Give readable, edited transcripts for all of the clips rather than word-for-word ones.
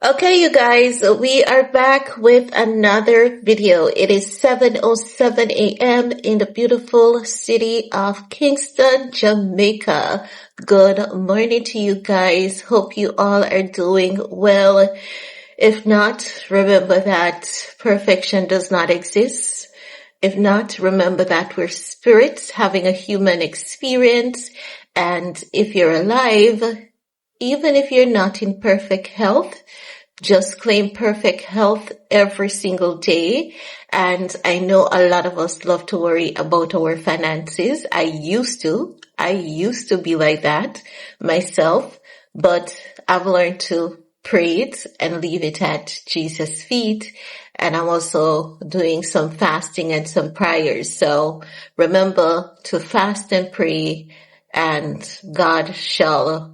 Okay, you guys, we are back with another video. It is 7:07 a.m. in the beautiful city of Kingston, Jamaica. Good morning to you guys. Hope you all are doing well. If not, remember that perfection does not exist. If not, remember that we're spirits having a human experience. And if you're alive, even if you're not in perfect health, just claim perfect health every single day. And I know a lot of us love to worry about our finances. I used to be like that myself, but I've learned to pray it and leave it at Jesus' feet. And I'm also doing some fasting and some prayers. So remember to fast and pray, and God shall,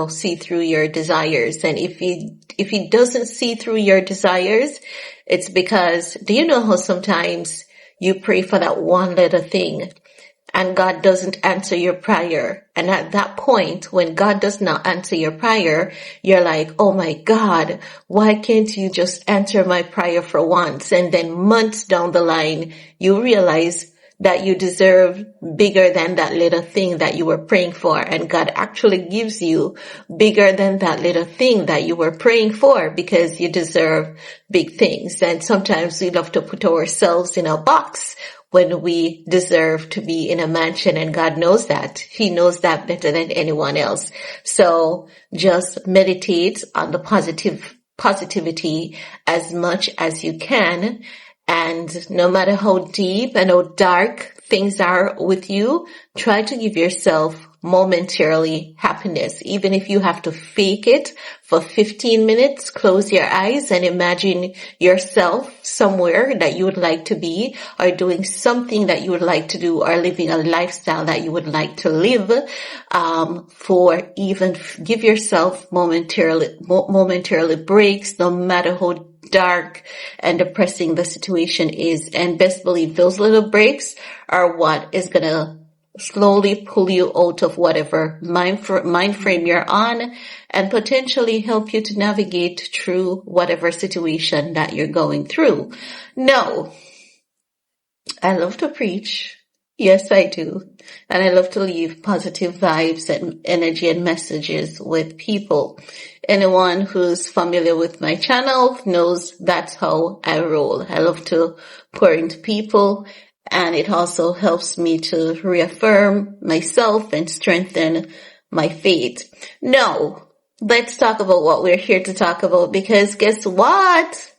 see through your desires. And if he doesn't see through your desires, it's because, do you know how sometimes you pray for that one little thing and God doesn't answer your prayer? And at that point, when God does not answer your prayer, you're like, oh my God, why can't you just answer my prayer for once? And then months down the line, you realize that you deserve bigger than that little thing that you were praying for. And God actually gives you bigger than that little thing that you were praying for, because you deserve big things. And sometimes we love to put ourselves in a box when we deserve to be in a mansion, and God knows that. He knows that better than anyone else. So just meditate on the positivity as much as you can. And no matter how deep and how dark things are with you, try to give yourself momentarily happiness. Even if you have to fake it for 15 minutes, close your eyes and imagine yourself somewhere that you would like to be, or doing something that you would like to do, or living a lifestyle that you would like to live, give yourself momentarily breaks, no matter how dark and depressing the situation is. And best believe those little breaks are what is going to slowly pull you out of whatever mind frame you're on, and potentially help you to navigate through whatever situation that you're going through. Now, I love to preach. Yes, I do. And I love to leave positive vibes and energy and messages with people. Anyone who's familiar with my channel knows that's how I roll. I love to pour into people, and it also helps me to reaffirm myself and strengthen my faith. Now, let's talk about what we're here to talk about, because guess what?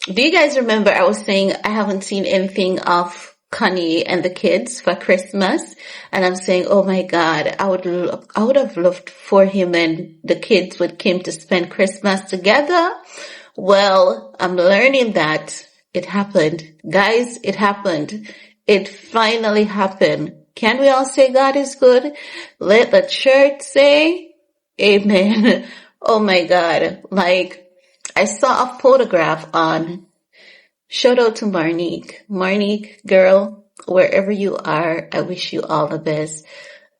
Do you guys remember I was saying I haven't seen anything of Kanye and the kids for Christmas? And I'm saying, oh my God, I would have loved for him and the kids with Kim to spend Christmas together. Well, I'm learning that it happened. Guys, it happened. It finally happened. Can we all say God is good? Let the church say amen. Oh my God. Like, I saw a photograph on, shout out to Marnique. Marnique, girl, wherever you are, I wish you all the best.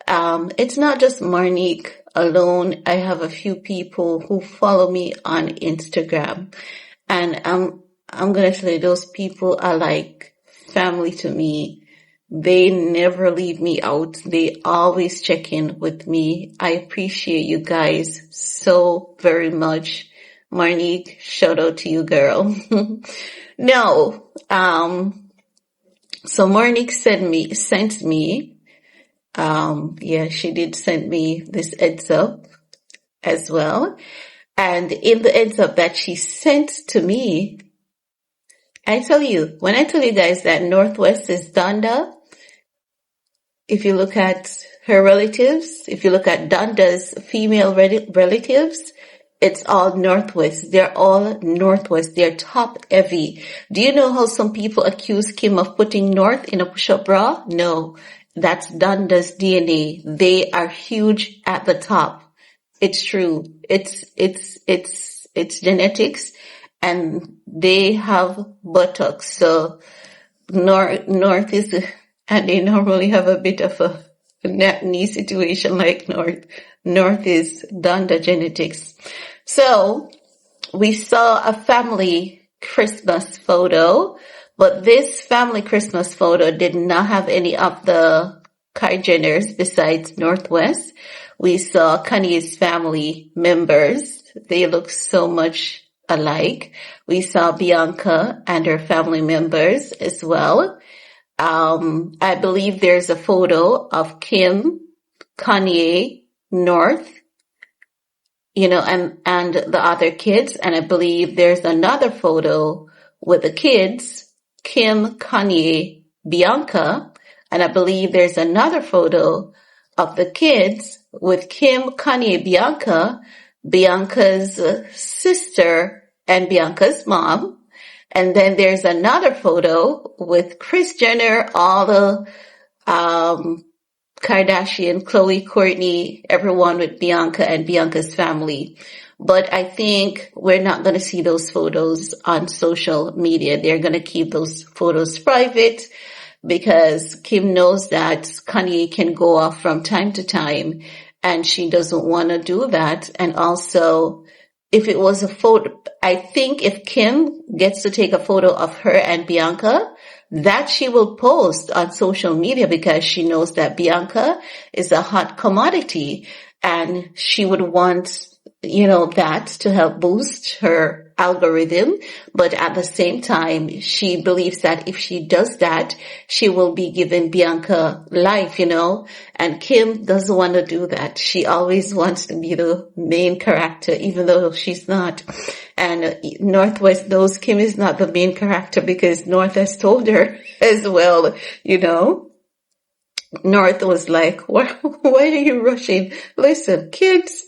It's not just Marnique alone. I have a few people who follow me on Instagram, and I'm going to tell you, those people are like family to me. They never leave me out. They always check in with me. I appreciate you guys so very much. Marnique, shout out to you, girl. No, so Marnique sent me, she did send me this heads up as well. And in the heads up that she sent to me, when I tell you guys that Northwest is Donda, if you look at her relatives, if you look at Donda's female relatives, it's all Northwest. They're all Northwest. They're top heavy. Do you know how some people accuse Kim of putting North in a push-up bra? No, that's Donda's DNA. They are huge at the top. It's true. It's genetics, and they have buttocks. So North is, and they normally have a bit of a knee situation like North. North is Donda genetics. So we saw a family Christmas photo, but this family Christmas photo did not have any of the Kylians besides Northwest. We saw Kanye's family members. They look so much alike. We saw Bianca and her family members as well. I believe there's a photo of Kim, Kanye, North, and the other kids. And I believe there's another photo with the kids, Kim, Kanye, Bianca. And I believe there's another photo of the kids with Kim, Kanye, Bianca, Bianca's sister and Bianca's mom. And then there's another photo with Kris Jenner, all the Kardashian, Khloe, Kourtney, everyone with Bianca and Bianca's family. But I think we're not going to see those photos on social media. They're going to keep those photos private because Kim knows that Kanye can go off from time to time and she doesn't want to do that. And also, if it was a photo, I think if Kim gets to take a photo of her and Bianca, that she will post on social media because she knows that Bianca is a hot commodity and she would want, that to help boost her algorithm. But at the same time, she believes that if she does that, she will be giving Bianca life, and Kim doesn't want to do that. She always wants to be the main character, even though she's not. And Northwest knows Kim is not the main character because North has told her as well, North was like, why are you rushing? Listen, kids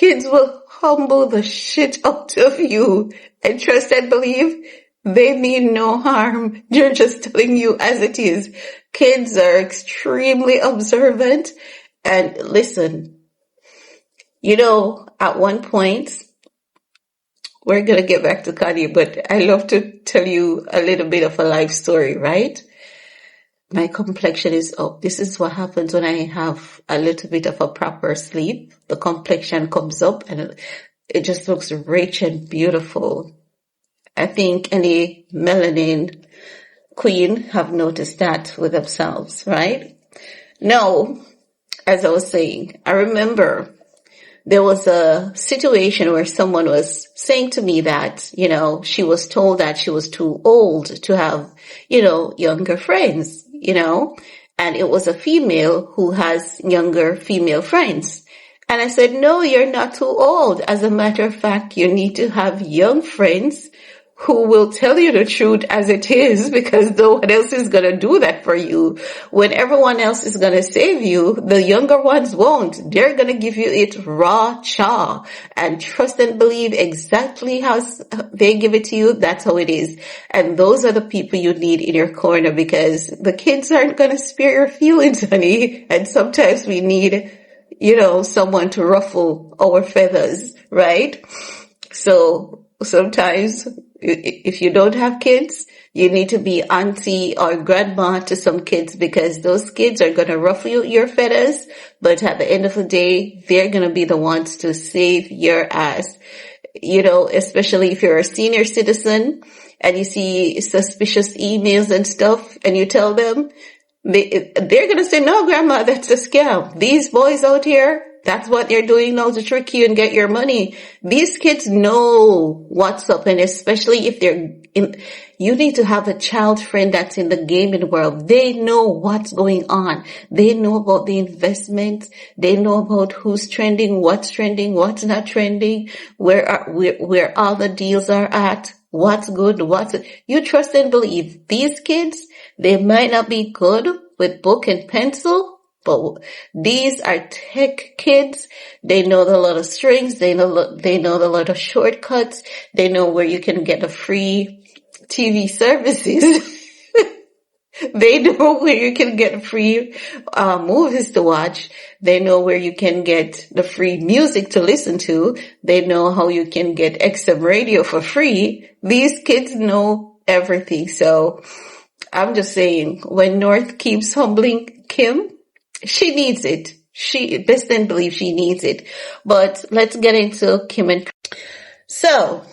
will humble the shit out of you. And trust and believe, they mean no harm. They're just telling you as it is. Kids are extremely observant. And listen, at one point, we're going to get back to Kanye, but I love to tell you a little bit of a life story, right? My complexion is up. This is what happens when I have a little bit of a proper sleep. The complexion comes up and it just looks rich and beautiful. I think any melanin queen have noticed that with themselves, right? Now, as I was saying, I remember there was a situation where someone was saying to me that, she was told that she was too old to have, younger friends, and it was a female who has younger female friends. And I said, no, you're not too old. As a matter of fact, you need to have young friends who will tell you the truth as it is, because no one else is going to do that for you. When everyone else is going to save you, the younger ones won't. They're going to give you it raw chaw and trust and believe exactly how they give it to you. That's how it is. And those are the people you need in your corner because the kids aren't going to spare your feelings, honey. And sometimes we need, someone to ruffle our feathers, right? So sometimes if you don't have kids, you need to be auntie or grandma to some kids because those kids are going to ruffle your feathers. But at the end of the day, they're going to be the ones to save your ass. Especially if you're a senior citizen and you see suspicious emails and stuff and you tell them, they're going to say, no, grandma, that's a scam. These boys out here, that's what they're doing now to trick you and get your money. These kids know what's up, and especially if you need to have a child friend that's in the gaming world. They know what's going on. They know about the investments. They know about who's trending, what's not trending, where all the deals are at, what's good, you trust and believe. These kids, they might not be good with book and pencil, but these are tech kids. They know the lot of strings. They know the lot of shortcuts. They know where you can get the free TV services. They know where you can get free movies to watch. They know where you can get the free music to listen to. They know how you can get XM radio for free. These kids know everything. So I'm just saying, when North keeps humbling Kim, she needs it. She best and believe she needs it. But let's get into Kim and So,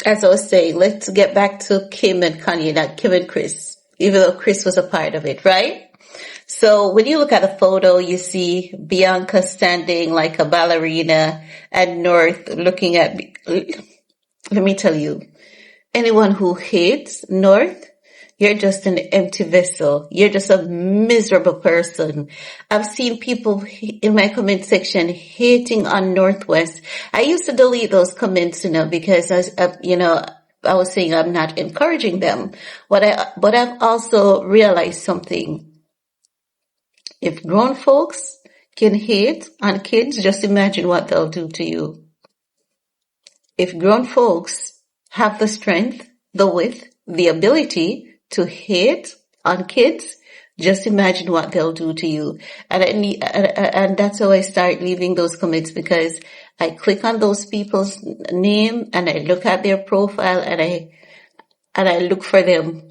as I was saying, let's get back to Kim and Kanye, not Kim and Chris, even though Chris was a part of it, right? So when you look at the photo, you see Bianca standing like a ballerina and North looking at, let me tell you, anyone who hates North, you're just an empty vessel. You're just a miserable person. I've seen people in my comment section hating on Northwest. I used to delete those comments, because I was saying I'm not encouraging them. But I've also realized something. If grown folks can hate on kids, just imagine what they'll do to you. If grown folks have the strength, the wit, the ability to hate on kids, just imagine what they'll do to you. And that's how I start leaving those comments, because I click on those people's name and I look at their profile and I look for them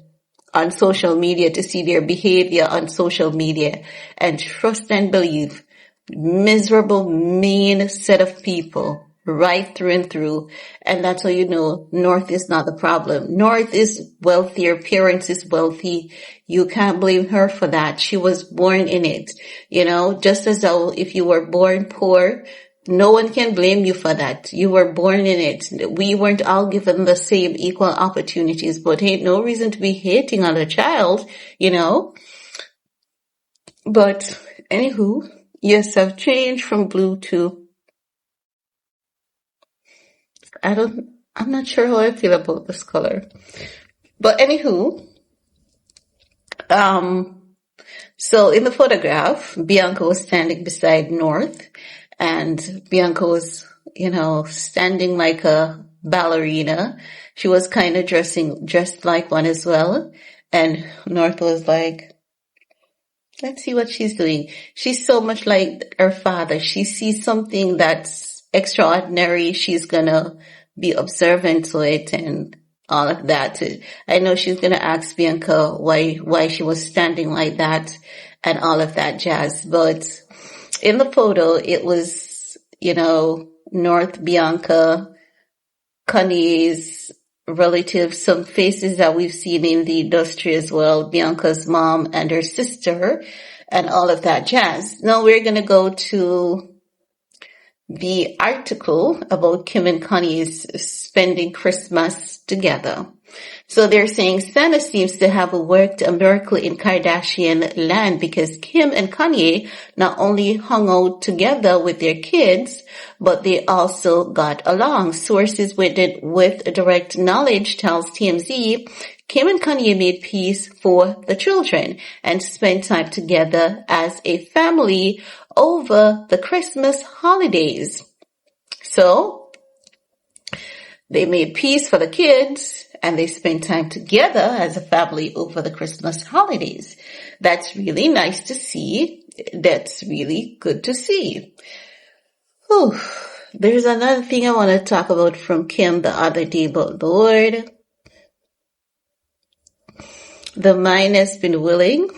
on social media to see their behavior on social media, and trust and believe, miserable, mean set of people, right through and through. And that's how you know North is not the problem. North is wealthy, her parents is wealthy. You can't blame her for that. She was born in it, just as though if you were born poor, no one can blame you for that. You were born in it. We weren't all given the same equal opportunities, but ain't no reason to be hating on a child, But anywho, yes, I've changed from blue to, I'm not sure how I feel about this color. But anywho, so in the photograph, Bianca was standing beside North, and Bianca was, standing like a ballerina. She was kind of dressed like one as well. And North was like, let's see what she's doing. She's so much like her father. She sees something that's extraordinary. She's gonna be observant to it and all of that. I know she's gonna ask Bianca why she was standing like that and all of that jazz. But in the photo, it was, North, Bianca, Kanye's relatives, some faces that we've seen in the industry as well, Bianca's mom and her sister and all of that jazz. Now we're going to go to the article about Kim and Kanye's spending Christmas together. So they're saying Santa seems to have worked a miracle in Kardashian land, because Kim and Kanye not only hung out together with their kids, but they also got along. Sources with direct knowledge tells TMZ, Kim and Kanye made peace for the children and spent time together as a family over the Christmas holidays. So they made peace for the kids and they spent time together as a family over the Christmas holidays. That's really nice to see. That's really good to see. Whew. There's another thing I want to talk about from Kim the other day, but Lord, the mind has been willing.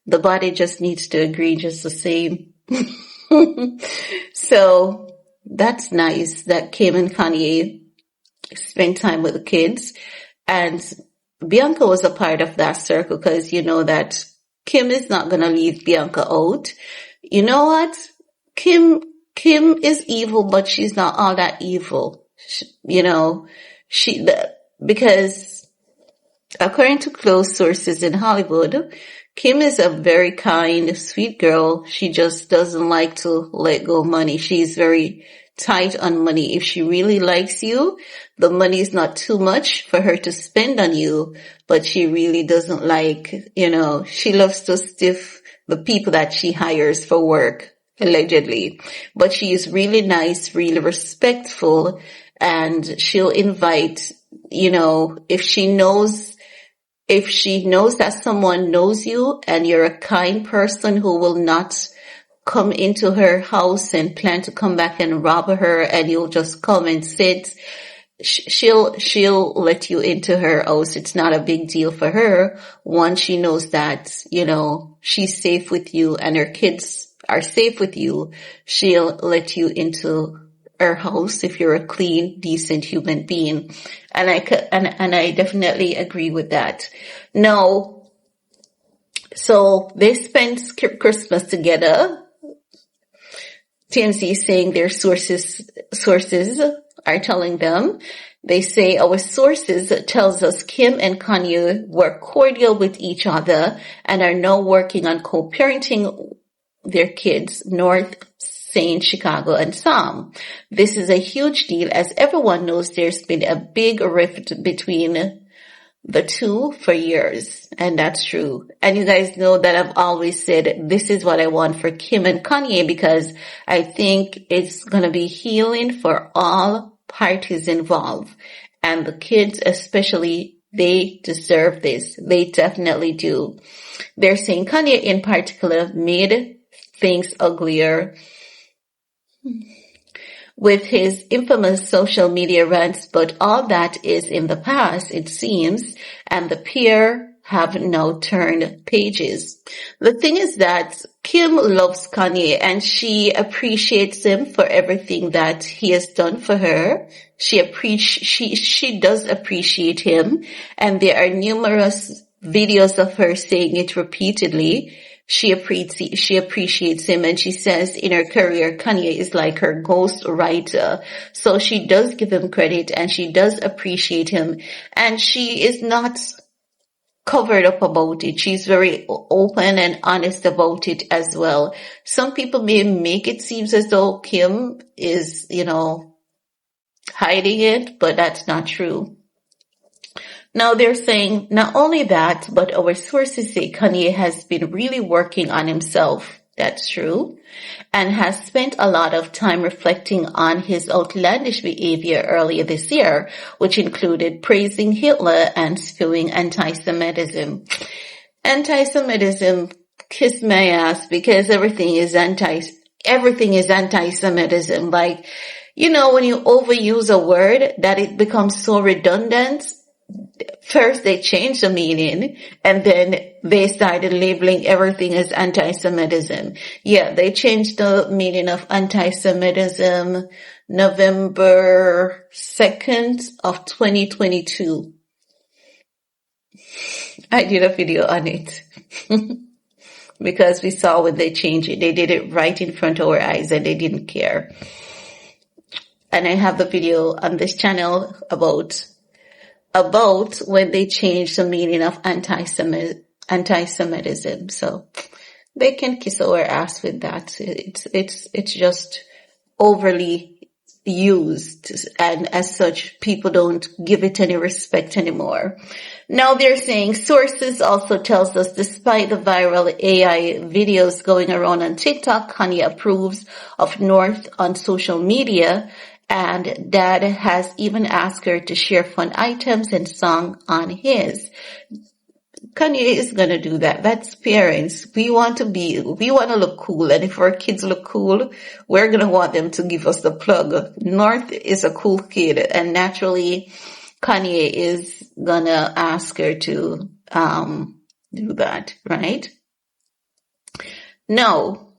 The body just needs to agree just the same. So that's nice that Kim and Kanye spend time with the kids, and Bianca was a part of that circle, because you know that Kim is not gonna leave Bianca out. You know what? Kim is evil, but she's not all that evil. Because according to close sources in Hollywood, Kim is a very kind, sweet girl. She just doesn't like to let go of money. She's very tight on money. If she really likes you, the money is not too much for her to spend on you, but she really doesn't like, she loves to stiff the people that she hires for work, allegedly. But she is really nice, really respectful, and she'll invite, if she knows that someone knows you and you're a kind person who will not come into her house and plan to come back and rob her, and you'll just come and sit, she'll let you into her house. It's not a big deal for her. Once she knows that, she's safe with you and her kids are safe with you, she'll let you into her house if you're a clean, decent human being. And I definitely agree with that. Now, so they spent Christmas together. TMZ is saying their sources are telling them. They say our sources tells us Kim and Kanye were cordial with each other and are now working on co-parenting their kids, North, Saint, Chicago, and Sam. This is a huge deal, as everyone knows there's been a big rift between the two for years, and that's true. And you guys know that I've always said this is what I want for Kim and Kanye, because I think it's going to be healing for all parties involved. And the kids especially, they deserve this. They definitely do. They're saying Kanye in particular made things uglier with his infamous social media rants, but all that is in the past, it seems, and the pair have now turned pages. The thing is that Kim loves Kanye and she appreciates him for everything that he has done for her. She does appreciate him, and there are numerous videos of her saying it repeatedly. She appreciates him, and she says in her career, Kanye is like her ghost writer. So she does give him credit and she does appreciate him, and she is not covered up about it. She's very open and honest about it as well. Some people may make it seem as though Kim is, hiding it, but that's not true. Now they're saying not only that, but our sources say Kanye has been really working on himself. That's true. And has spent a lot of time reflecting on his outlandish behavior earlier this year, which included praising Hitler and spewing anti-Semitism. Anti-Semitism, kiss my ass, because everything is anti-Semitism. Like, when you overuse a word that it becomes so redundant, first they changed the meaning and then they started labeling everything as anti-Semitism. Yeah, they changed the meaning of anti-Semitism November 2nd of 2022. I did a video on it because we saw when they changed it. They did it right in front of our eyes and they didn't care. And I have the video on this channel about when they changed the meaning of anti-Semitism. So they can kiss our ass with that. It's just overly used, and as such, people don't give it any respect anymore. Now they're saying sources also tells us despite the viral AI videos going around on TikTok, Kanye approves of North on social media, and Dad has even asked her to share fun items and song on his. Kanye is gonna do that. That's parents. We want to look cool, and if our kids look cool, we're gonna want them to give us the plug. North is a cool kid, and naturally, Kanye is gonna ask her to do that, right? No.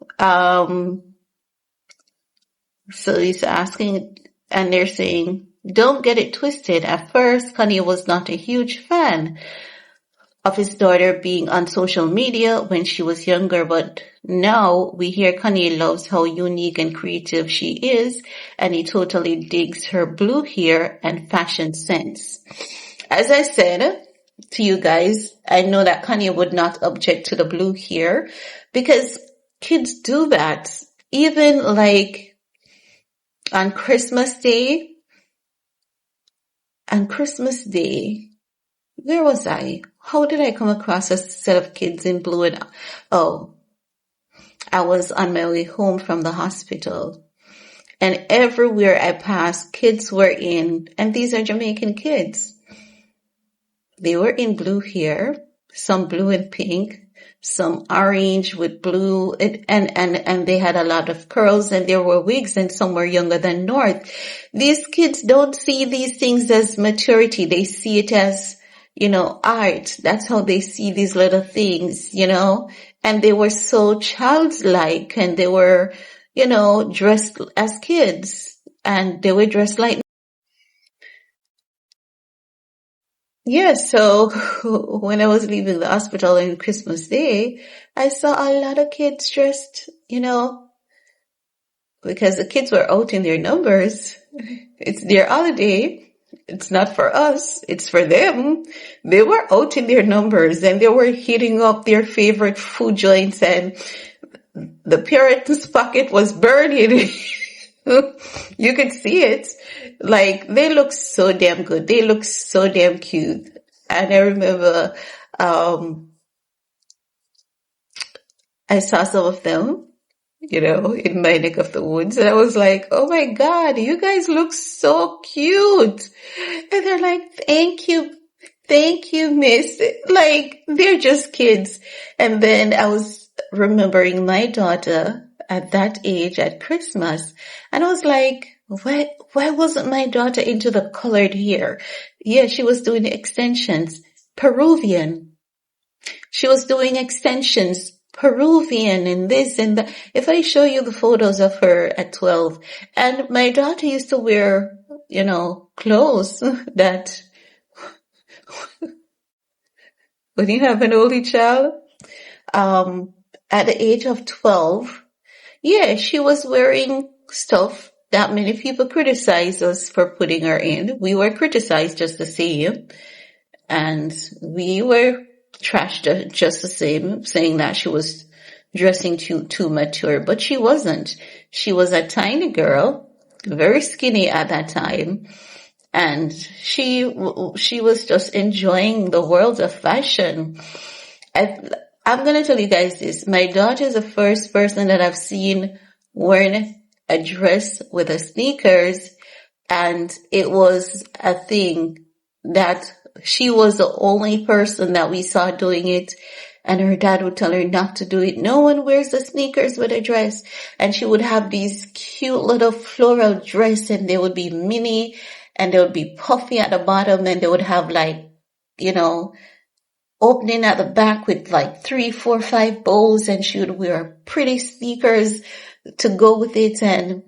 So he's asking, and they're saying, don't get it twisted. At first, Kanye was not a huge fan of his daughter being on social media when she was younger, but now we hear Kanye loves how unique and creative she is, and he totally digs her blue hair and fashion sense. As I said to you guys, I know that Kanye would not object to the blue hair because kids do that. Even like on Christmas Day, where was I? How did I come across a set of kids in blue? And I was on my way home from the hospital, and everywhere I passed, kids were in, and these are Jamaican kids. They were in blue hair, some blue and pink, some orange with blue, and they had a lot of curls, and there were wigs, and some were younger than North. These kids don't see these things as maturity. They see it as, art. That's how they see these little things, and they were so childlike, and they were, dressed as kids. and they were dressed like. Yeah, so when I was leaving the hospital on Christmas Day, I saw a lot of kids dressed, because the kids were out in their numbers. It's their holiday. It's not for us. It's for them. They were out in their numbers and they were hitting up their favorite food joints, and the parents' pocket was burning. You could see it. Like, they look so damn good. They look so damn cute. And I remember, I saw some of them, in my neck of the woods. And I was like, oh my God, you guys look so cute. And they're like, thank you, miss. Like, they're just kids. And then I was remembering my daughter at that age at Christmas. And I was like, why wasn't my daughter into the colored hair? Yeah, she was doing extensions, Peruvian. She was doing extensions, Peruvian, and this and that. If I show you the photos of her at 12, and my daughter used to wear, clothes that when you have an only child, at the age of 12, yeah, she was wearing stuff that many people criticized us for putting her in. We were criticized just the same. And we were trashed just the same, saying that she was dressing too mature, but she wasn't. She was a tiny girl, very skinny at that time, and she was just enjoying the world of fashion. I'm gonna tell you guys this. My daughter is the first person that I've seen wearing a dress with a sneakers, and it was a thing that she was the only person that we saw doing it, and her dad would tell her not to do it. No one wears the sneakers with a dress. And she would have these cute little floral dress, and they would be mini, and they would be puffy at the bottom, and they would have opening at the back with like 3, 4, 5 bows, and she would wear pretty sneakers to go with it. And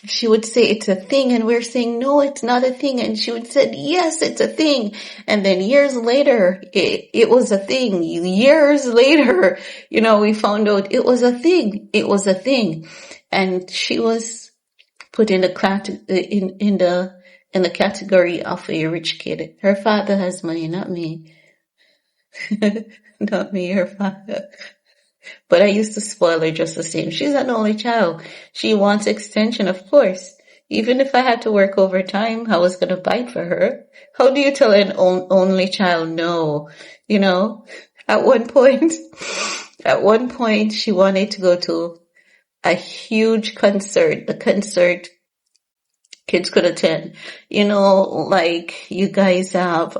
she would say it's a thing, and we're saying, no, it's not a thing. And she would say, yes, it's a thing. And then years later, it was a thing. Years later, we found out it was a thing. It was a thing. And she was put in the in the category of a rich kid. Her father has money, not me. Not me, her father. But I used to spoil her just the same. She's an only child. She wants extension, of course. Even if I had to work overtime, I was going to bite for her. How do you tell an only child no? At one point, she wanted to go to a huge concert, the concert kids could attend. Like you guys have,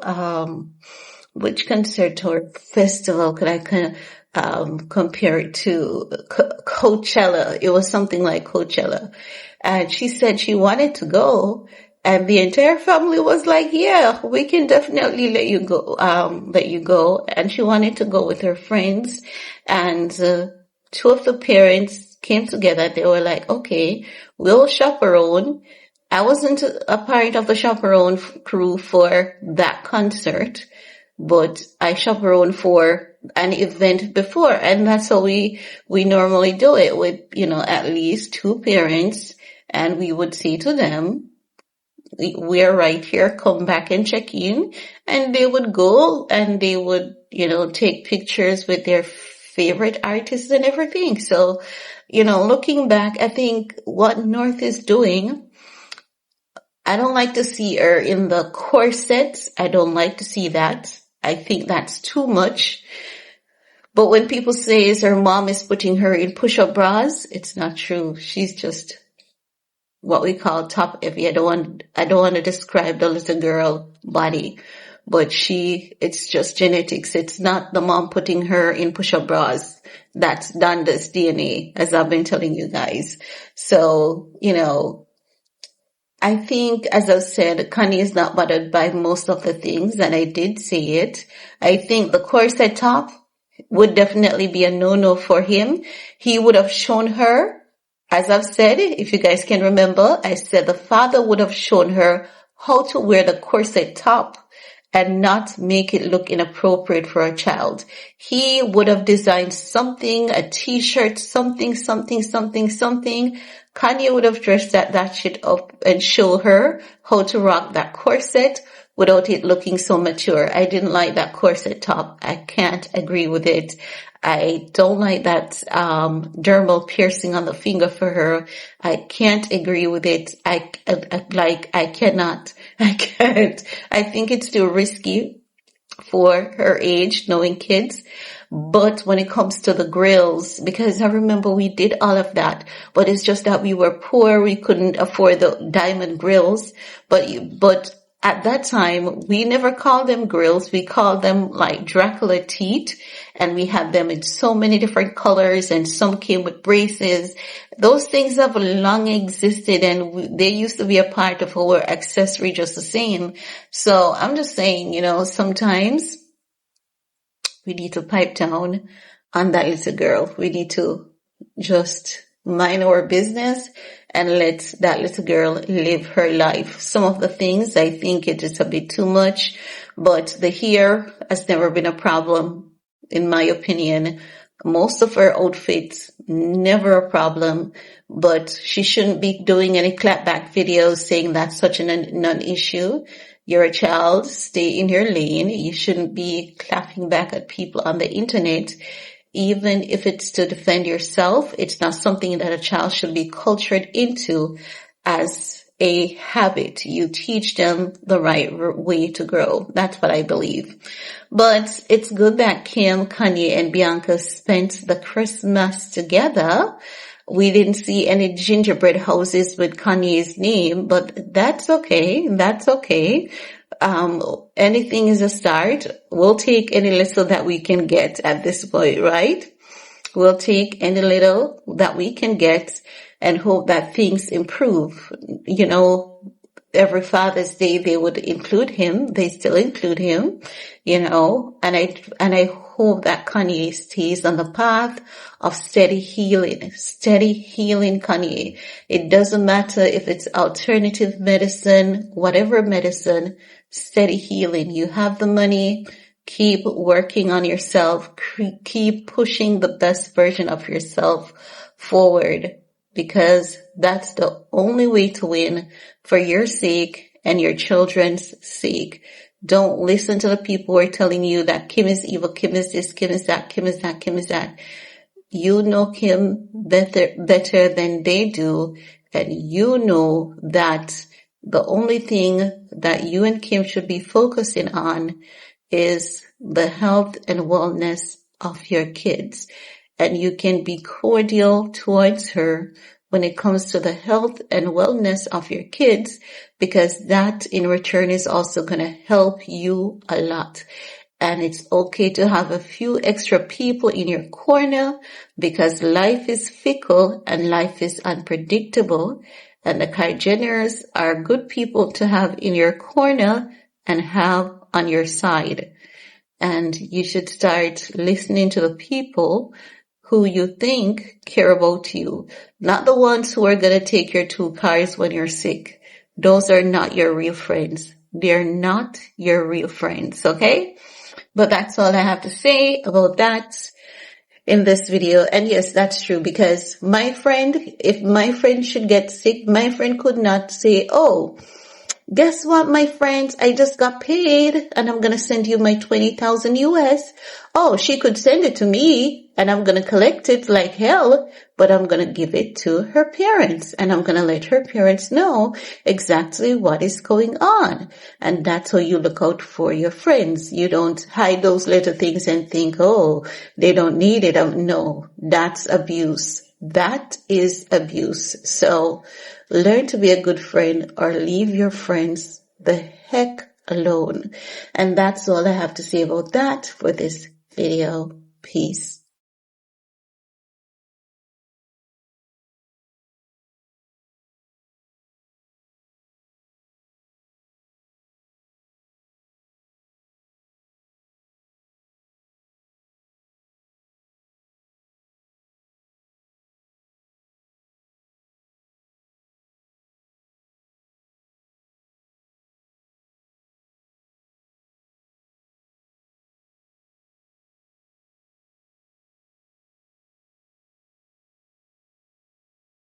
which concert or festival could I kind of compare it to? Coachella. It was something like Coachella. And she said she wanted to go, and the entire family was like, yeah, we can definitely let you go. And she wanted to go with her friends, and two of the parents came together. They were like, okay, we'll chaperone. I wasn't a part of the chaperone crew for that concert, but I chaperoned for an event before, and that's how we normally do it with, at least 2 parents, and we would say to them, we're right here, come back and check in, and they would go and they would, take pictures with their favorite artists and everything. So, looking back, I think what North is doing, I don't like to see her in the corsets. I don't like to see that. I think that's too much. But when people say her mom is putting her in push-up bras, it's not true. She's just what we call top heavy. I don't want to describe the little girl body, but it's just genetics. It's not the mom putting her in push-up bras. That's Donda's DNA, as I've been telling you guys. So, I think, as I said, Kanye is not bothered by most of the things, and I did say it. I think the corset top would definitely be a no-no for him. He would have shown her As I've said, if you guys can remember, I said the father would have shown her how to wear the corset top and not make it look inappropriate for a child. He would have designed something, a t-shirt, something. Kanye would have dressed that shit up and show her how to rock that corset without it looking so mature. I didn't like that corset top. I can't agree with it. I don't like that dermal piercing on the finger for her. I can't agree with it. I cannot. I can't. I think it's too risky for her age, knowing kids. But when it comes to the grills, because I remember we did all of that, but it's just that we were poor. We couldn't afford the diamond grills. But at that time, we never called them grills. We called them like Dracula teeth. And we had them in so many different colors, and some came with braces. Those things have long existed, and they used to be a part of our accessory just the same. So I'm just saying, sometimes we need to pipe down on that little girl. We need to just mind our business and let that little girl live her life. Some of the things, I think it is a bit too much, but the hair has never been a problem. In my opinion, most of her outfits, never a problem, but she shouldn't be doing any clapback videos saying that's such a non-issue. You're a child, stay in your lane. You shouldn't be clapping back at people on the internet. Even if it's to defend yourself, it's not something that a child should be cultured into as a habit. You teach them the right way to grow. That's what I believe. But it's good that Kim, Kanye, and Bianca spent the Christmas together. We didn't see any gingerbread houses with Kanye's name, but that's okay. That's okay. Anything is a start. We'll take any little that we can get at this point, right? We'll take any little that we can get and hope that things improve. Every Father's Day they would include him. They still include him, and I hope that Kanye stays on the path of steady healing, Kanye. It doesn't matter if it's alternative medicine, whatever medicine, steady healing. You have the money. Keep working on yourself. Keep pushing the best version of yourself forward, because that's the only way to win for your sake and your children's sake. Don't listen to the people who are telling you that Kim is evil, Kim is this, Kim is that, Kim is that, Kim is that. You know Kim better than they do, and you know that the only thing that you and Kim should be focusing on is the health and wellness of your kids. And you can be cordial towards her when it comes to the health and wellness of your kids, because that in return is also going to help you a lot. And it's okay to have a few extra people in your corner, because life is fickle and life is unpredictable. And the Kardashians are good people to have in your corner and have on your side. And you should start listening to the people who you think care about you, not the ones who are going to take your 2 cars when you're sick. Those are not your real friends. They're not your real friends, okay? But that's all I have to say about that in this video. And yes, that's true, because if my friend should get sick, my friend could not say, oh, guess what, my friends? I just got paid and I'm going to send you my 20,000 US. Oh, she could send it to me and I'm going to collect it like hell, but I'm going to give it to her parents and I'm going to let her parents know exactly what is going on. And that's how you look out for your friends. You don't hide those little things and think, oh, they don't need it. No, that's abuse. That is abuse. So learn to be a good friend, or leave your friends the heck alone. And that's all I have to say about that for this video. Peace.